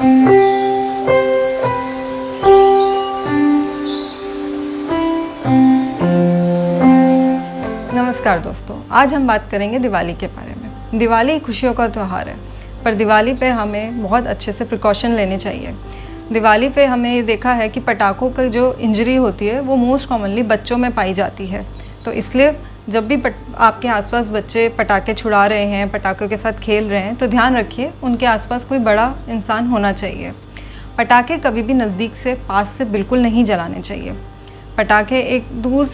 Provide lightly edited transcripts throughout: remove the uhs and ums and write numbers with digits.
नमस्कार दोस्तों, आज हम बात करेंगे दिवाली के बारे में। दिवाली खुशियों का त्यौहार है, पर दिवाली पे हमें बहुत अच्छे से प्रिकॉशन लेने चाहिए। दिवाली पे हमने ये देखा है कि पटाखों का जो इंजरी होती है वो मोस्ट कॉमनली बच्चों में पाई जाती है। तो इसलिए जब भी आपके आसपास बच्चे पटाखे छुड़ा रहे हैं, पटाखों के साथ खेल रहे हैं, तो ध्यान रखिए उनके आसपास कोई बड़ा इंसान होना चाहिए। पटाखे कभी भी नज़दीक से, पास से बिल्कुल नहीं जलाने चाहिए। पटाखे एक दूर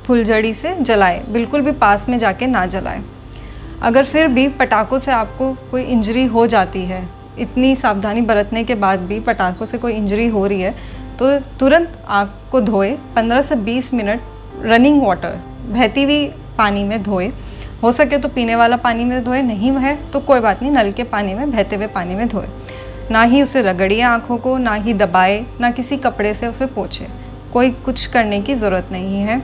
फुलझड़ी से जलाएं, बिल्कुल भी पास में जाके ना जलाएं। अगर फिर भी पटाखों से आपको कोई इंजरी हो जाती है, इतनी सावधानी बरतने के बाद भी पटाखों से कोई इंजरी हो रही है, तो तुरंत आँख को धोए, 15 से 20 मिनट रनिंग वाटर, बहती हुई पानी में धोए। हो सके तो पीने वाला पानी में धोए, नहीं है तो कोई बात नहीं, नल के पानी में, बहते हुए पानी में धोए। ना ही उसे रगड़िए आँखों को, ना ही दबाए, ना किसी कपड़े से उसे पोंछे। कोई कुछ करने की ज़रूरत नहीं है।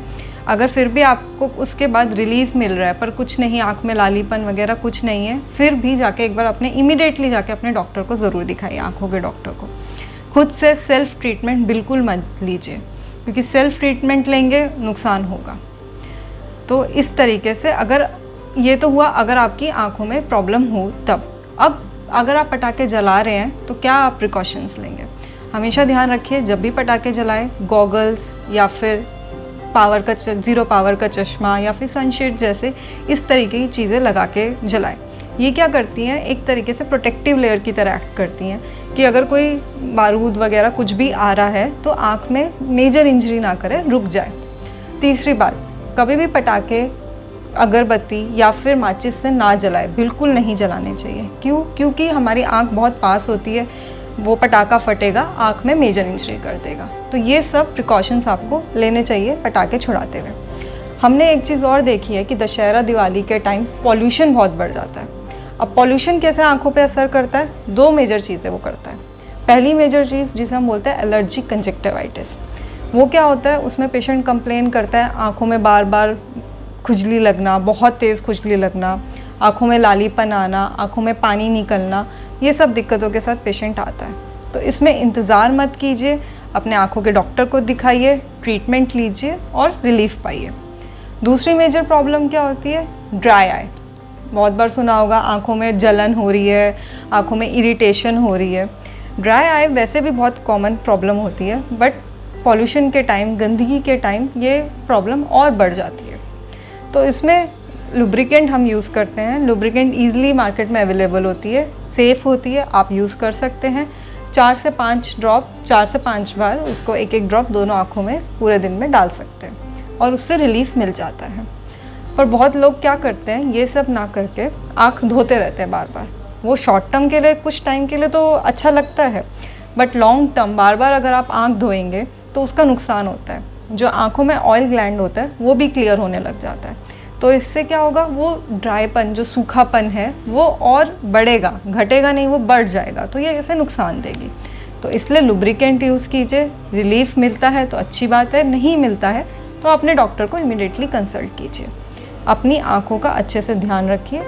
अगर फिर भी आपको उसके बाद रिलीफ मिल रहा है, पर कुछ नहीं, आँख में लालीपन वगैरह कुछ नहीं है, फिर भी जाके एक बार इमीडिएटली जाके अपने डॉक्टर को ज़रूर दिखाइए, आँखों के डॉक्टर को। खुद से सेल्फ ट्रीटमेंट बिल्कुल मत लीजिए, क्योंकि सेल्फ ट्रीटमेंट लेंगे नुकसान होगा। तो इस तरीके से अगर ये तो हुआ अगर आपकी आँखों में प्रॉब्लम हो तब। अब अगर आप पटाखे जला रहे हैं तो क्या आप प्रिकॉशंस लेंगे? हमेशा ध्यान रखिए, जब भी पटाखे जलाएं, गॉगल्स या फिर ज़ीरो पावर का चश्मा या फिर सनशेड जैसे इस तरीके की चीज़ें लगा के जलाएं। ये क्या करती हैं, एक तरीके से प्रोटेक्टिव लेयर की तरह एक्ट करती हैं कि अगर कोई बारूद वगैरह कुछ भी आ रहा है तो आँख में मेजर इंजरी ना करे, रुक जाए। तीसरी बात, कभी भी पटाखे अगरबत्ती या फिर माचिस से ना जलाए, बिल्कुल नहीं जलाने चाहिए। क्यों? क्योंकि हमारी आँख बहुत पास होती है, वो पटाखा फटेगा, आँख में मेजर इंजरी कर देगा। तो ये सब प्रिकॉशंस आपको लेने चाहिए पटाखे छुड़ाते हुए। हमने एक चीज़ और देखी है कि दशहरा दिवाली के टाइम पॉल्यूशन बहुत बढ़ जाता है। अब पॉल्यूशन कैसे आँखों पे असर करता है? 2 मेजर चीज़ें वो करता है। पहली मेजर चीज़ जिसे हम बोलते हैं एलर्जिक कंजक्टिवाइटिस। वो क्या होता है, उसमें पेशेंट कंप्लेन करता है आँखों में बार बार खुजली लगना, बहुत तेज़ खुजली लगना, आँखों में लालीपन आना, आँखों में पानी निकलना, ये सब दिक्कतों के साथ पेशेंट आता है। तो इसमें इंतज़ार मत कीजिए, अपने आँखों के डॉक्टर को दिखाइए, ट्रीटमेंट लीजिए और रिलीफ पाइए। दूसरी मेजर प्रॉब्लम क्या होती है? Dry eye. बहुत बार सुना होगा, आँखों में जलन हो रही है, आँखों में इरिटेशन हो रही है। ड्राई आई वैसे भी बहुत कॉमन प्रॉब्लम होती है, बट पॉल्यूशन के टाइम, गंदगी के टाइम ये प्रॉब्लम और बढ़ जाती है। तो इसमें लुब्रिकेंट हम यूज़ करते हैं। लुब्रिकेंट ईज़िली मार्केट में अवेलेबल होती है, सेफ़ होती है, आप यूज़ कर सकते हैं। 4 से 5 बार उसको एक ड्रॉप दोनों आँखों में पूरे दिन में डाल सकते हैं और उससे रिलीफ मिल जाता है। पर बहुत लोग क्या करते हैं, ये सब ना करके आँख धोते रहते हैं बार बार। वो शॉर्ट टर्म के लिए, कुछ टाइम के लिए तो अच्छा लगता है, बट लॉन्ग टर्म बार बार अगर आप आँख धोएंगे तो उसका नुकसान होता है। जो आँखों में ऑयल ग्लैंड होता है वो भी क्लियर होने लग जाता है। तो इससे क्या होगा, वो ड्राईपन, जो सूखापन है, वो और बढ़ेगा, घटेगा नहीं, वो बढ़ जाएगा। तो ये ऐसे नुकसान देगी। तो इसलिए लुब्रिकेंट यूज़ कीजिए। रिलीफ मिलता है तो अच्छी बात है, नहीं मिलता है तो अपने डॉक्टर को इमीडिएटली कंसल्ट कीजिए। अपनी आँखों का अच्छे से ध्यान रखिए।